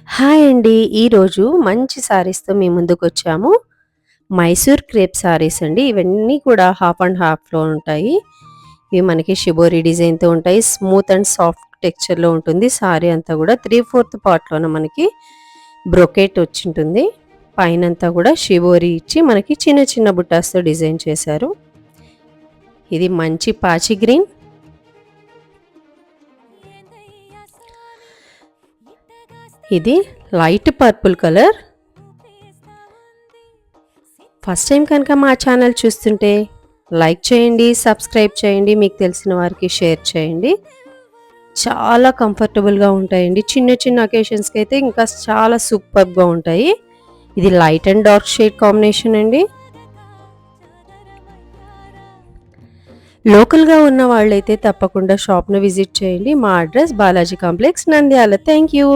Hi అండి. ఈరోజు మంచి శారీస్‌తో మీ ముందుకొచ్చాము. మైసూర్ క్రేప్ శారీస్ అండి. ఇవన్నీ కూడా హాఫ్ అండ్ హాఫ్‌లో ఉంటాయి. ఇవి మనకి షిబోరి డిజైన్‌తో ఉంటాయి. స్మూత్ అండ్ సాఫ్ట్ టెక్స్చర్‌లో ఉంటుంది. శారీ అంతా కూడా 3/4 పార్ట్‌లోన మనకి బ్రొకెట్ వచ్చింటుంది. పైనంతా కూడా షిబోరి ఇచ్చి మనకి చిన్న చిన్న బుట్టాస్‌తో డిజైన్ చేశారు. ఇది మంచి పాచి గ్రీన్, ఇది light purple colour. First time కనుక మా ఛానల్ చూస్తుంటే లైక్ చేయండి, సబ్స్క్రైబ్ చేయండి, మీకు తెలిసిన వారికి షేర్ చేయండి. చాలా కంఫర్టబుల్గా ఉంటాయండి. చిన్న చిన్న అకేషన్స్కి అయితే ఇంకా చాలా సూపర్గా ఉంటాయి. ఇది light and dark shade combination అండి. లోకల్గా ఉన్న వాళ్ళైతే తప్పకుండా షాప్ను విజిట్ చేయండి. మా address Balaji complex, Nandyal. Thank you.